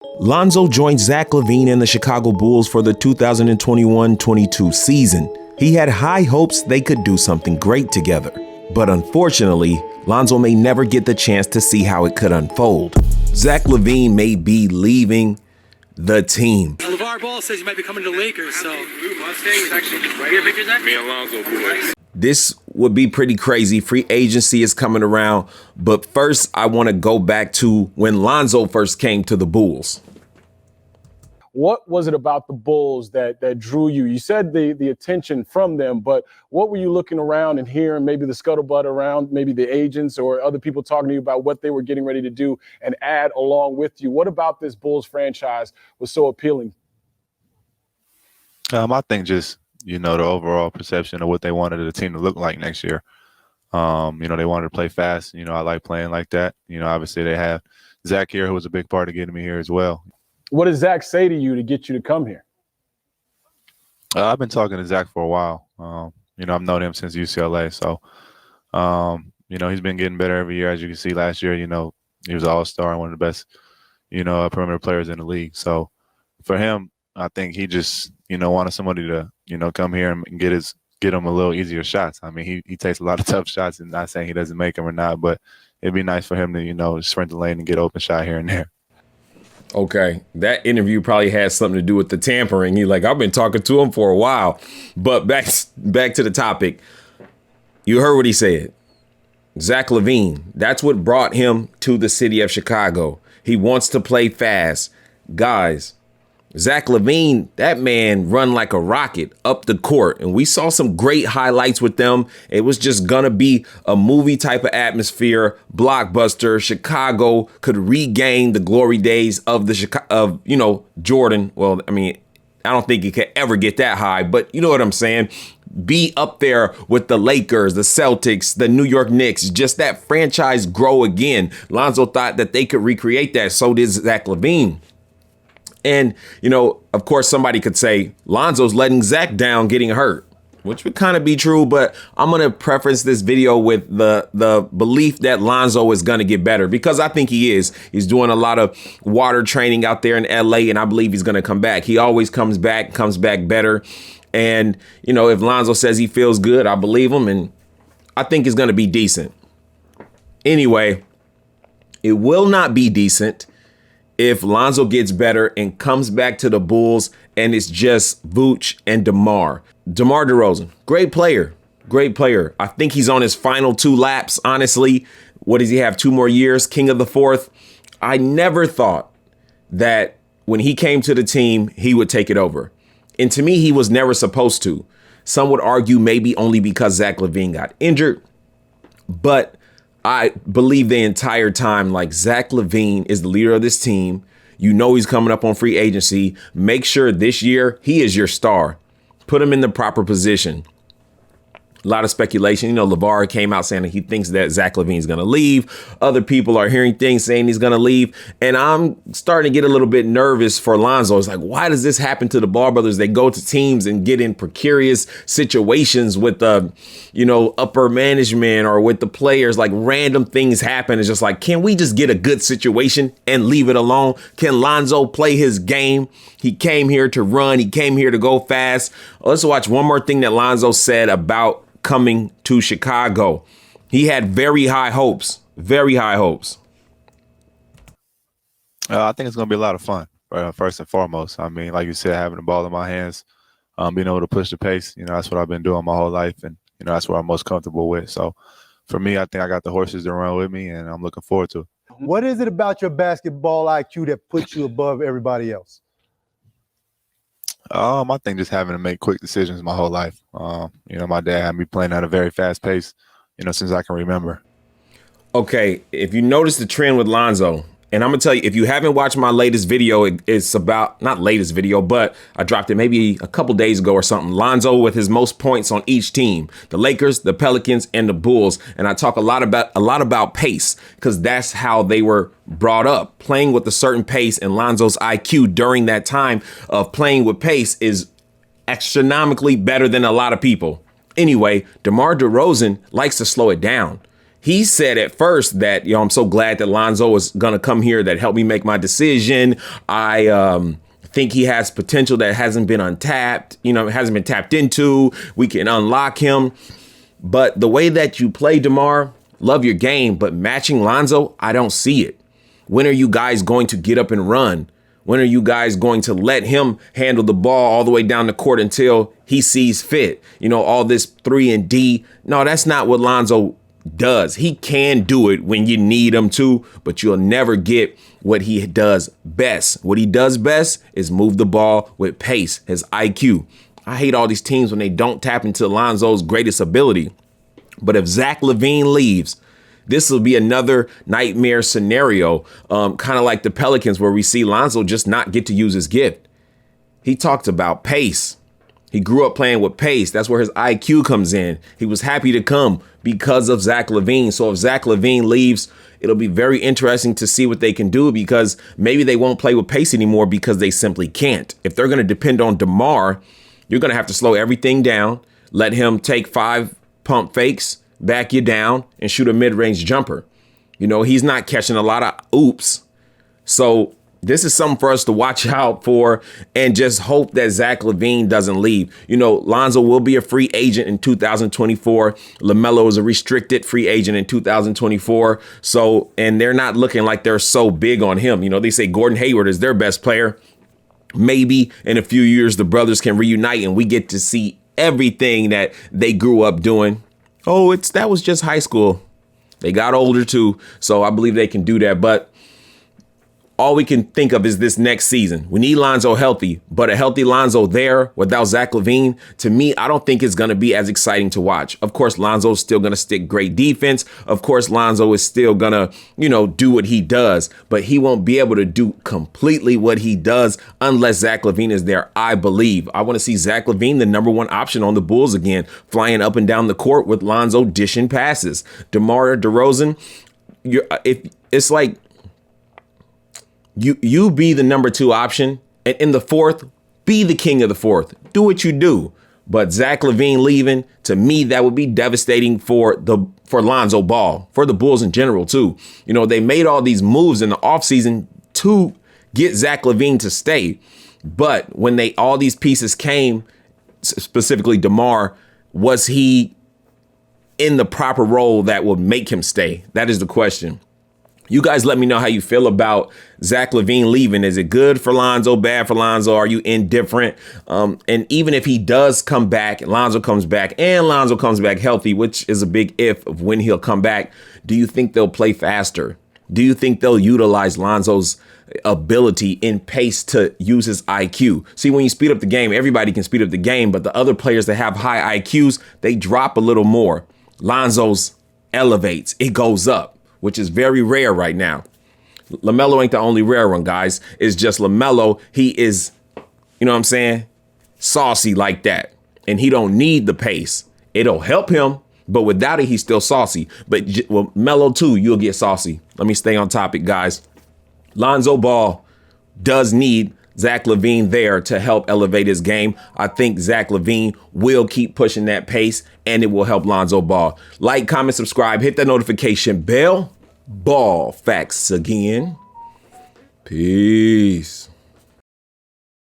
Lonzo joined Zach Lavine and the Chicago Bulls for the 2021-22 season. He had high hopes they could do something great together. But unfortunately, Lonzo may never get the chance to see how it could unfold. Zach Lavine may be leaving the team. Lavar'S says he might be coming to the Lakers, so. Mustang actually right here, pictures that? Me and Lonzo, boys. This would be pretty crazy. Free agency is coming around. But first, I want to go back to when Lonzo first came to the Bulls. What was it about the Bulls that drew you? You said the attention from them, but what were you looking around and hearing, maybe the scuttlebutt around, maybe the agents or other people talking to you about what they were getting ready to do and add along with you? What about this Bulls franchise was so appealing? I think just, the overall perception of what they wanted the team to look like next year. They wanted to play fast. I like playing like that. Obviously they have Zach here, who was a big part of getting me here as well. What did Zach say to you to get you to come here? I've been talking to Zach for a while. I've known him since UCLA. So, he's been getting better every year. As you can see last year, he was an all-star and one of the best, perimeter players in the league. So for him, I think he just, wanted somebody to, come here and get him a little easier shots. I mean, he takes a lot of tough shots, and not saying he doesn't make them or not, but it'd be nice for him to, sprint the lane and get open shot here and there. Okay, that interview probably has something to do with the tampering. He's like, I've been talking to him for a while. But back to the topic. You heard what he said. Zach Lavine, that's what brought him to the city of Chicago. He wants to play fast. Guys, Zach Lavine, that man run like a rocket up the court. And we saw some great highlights with them. It was just going to be a movie type of atmosphere, blockbuster. Chicago could regain the glory days of Jordan. Well, I mean, I don't think he could ever get that high, but you know what I'm saying? Be up there with the Lakers, the Celtics, the New York Knicks, just that franchise grow again. Lonzo thought that they could recreate that. So did Zach Lavine. And, of course, somebody could say Lonzo's letting Zach down getting hurt, which would kind of be true. But I'm going to preface this video with the belief that Lonzo is going to get better, because I think he is. He's doing a lot of water training out there in L.A., and I believe he's going to come back. He always comes back better. And, if Lonzo says he feels good, I believe him. And I think it's going to be decent. Anyway, it will not be decent if Lonzo gets better and comes back to the Bulls and it's just Vooch and DeMar. DeMar DeRozan, great player. I think he's on his final 2 laps, honestly. What does he have, 2 more years? King of the fourth. I never thought that when he came to the team, he would take it over. And to me, he was never supposed to. Some would argue maybe only because Zach Lavine got injured. But I believe the entire time, like, Zach Lavine is the leader of this team. He's coming up on free agency. Make sure this year he is your star. Put him in the proper position. A lot of speculation. Lavar'S came out saying that he thinks that Zach Lavine is going to leave. Other people are hearing things saying he's going to leave. And I'm starting to get a little bit nervous for Lonzo. It's like, why does this happen to the Ball brothers? They go to teams and get in precarious situations with upper management or with the players. Like, random things happen. It's just like, can we just get a good situation and leave it alone? Can Lonzo play his game? He came here to run. He came here to go fast. Let's watch one more thing that Lonzo said about coming to Chicago. He had very high hopes. I think it's going to be a lot of fun, first and foremost. I mean, like you said, having the ball in my hands, being able to push the pace, that's what I've been doing my whole life. And, that's what I'm most comfortable with. So for me, I think I got the horses to run with me, and I'm looking forward to it. What is it about your basketball IQ that puts you above everybody else? I think just having to make quick decisions my whole life. My dad had me playing at a very fast pace, since I can remember. Okay, if you notice the trend with Lonzo, and I'm going to tell you, if you haven't watched my latest video, it's about, not latest video, but I dropped it maybe a couple days ago or something. Lonzo with his most points on each team, the Lakers, the Pelicans, and the Bulls. And I talk a lot about pace, because that's how they were brought up, playing with a certain pace. And Lonzo's IQ during that time of playing with pace is astronomically better than a lot of people. Anyway, DeMar DeRozan likes to slow it down. He said at first that, I'm so glad that Lonzo is going to come here, that helped me make my decision. I think he has potential that hasn't been untapped, hasn't been tapped into. We can unlock him. But the way that you play, DeMar, love your game, but matching Lonzo, I don't see it. When are you guys going to get up and run? When are you guys going to let him handle the ball all the way down the court until he sees fit? All this 3 and D. No, that's not what Lonzo does. He can do it when you need him to, but you'll never get what he does best. What he does best is move the ball with pace, his IQ. I hate all these teams when they don't tap into Lonzo's greatest ability. But if Zach Lavine leaves, this will be another nightmare scenario, kind of like the Pelicans, where we see Lonzo just not get to use his gift. He talked about pace. He grew up playing with pace. That's where his IQ comes in. He was happy to come because of Zach Lavine. So if Zach Lavine leaves, it'll be very interesting to see what they can do, because maybe they won't play with pace anymore because they simply can't. If they're going to depend on DeMar, you're going to have to slow everything down, let him take 5 pump fakes, back you down, and shoot a mid-range jumper. He's not catching a lot of oops. So this is something for us to watch out for, and just hope that Zach Lavine doesn't leave. Lonzo will be a free agent in 2024. LaMelo is a restricted free agent in 2024. So, and they're not looking like they're so big on him. They say Gordon Hayward is their best player. Maybe in a few years, the brothers can reunite and we get to see everything that they grew up doing. Oh, that was just high school. They got older too. So I believe they can do that. But all we can think of is this next season. We need Lonzo healthy, but a healthy Lonzo there without Zach Lavine, to me, I don't think it's going to be as exciting to watch. Of course, Lonzo's still going to stick great defense. Of course, Lonzo is still going to, do what he does, but he won't be able to do completely what he does unless Zach Lavine is there, I believe. I want to see Zach Lavine, the number 1 option on the Bulls again, flying up and down the court with Lonzo dishing passes. DeMar DeRozan, it's like, You be the number 2 option, and in the 4th, be the king of the 4th. Do what you do. But Zach Lavine leaving, to me, that would be devastating for Lonzo Ball, for the Bulls in general, too. They made all these moves in the offseason to get Zach Lavine to stay. But when all these pieces came, specifically DeMar, was he in the proper role that would make him stay? That is the question. You guys let me know how you feel about Zach Lavine leaving. Is it good for Lonzo, bad for Lonzo? Are you indifferent? And even if he does come back, Lonzo comes back healthy, which is a big if of when he'll come back, do you think they'll play faster? Do you think they'll utilize Lonzo's ability in pace to use his IQ? See, when you speed up the game, everybody can speed up the game, but the other players that have high IQs, they drop a little more. Lonzo's elevates, it goes up, which is very rare right now. LaMelo ain't the only rare one, guys. It's just LaMelo, he is, saucy like that. And he don't need the pace. It'll help him, but without it, he's still saucy. But Melo too, you'll get saucy. Let me stay on topic, guys. Lonzo Ball does need Zach Lavine there to help elevate his game. I think Zach Lavine will keep pushing that pace, and it will help Lonzo Ball. Like, comment, subscribe, hit that notification bell. Ball facts again. Peace.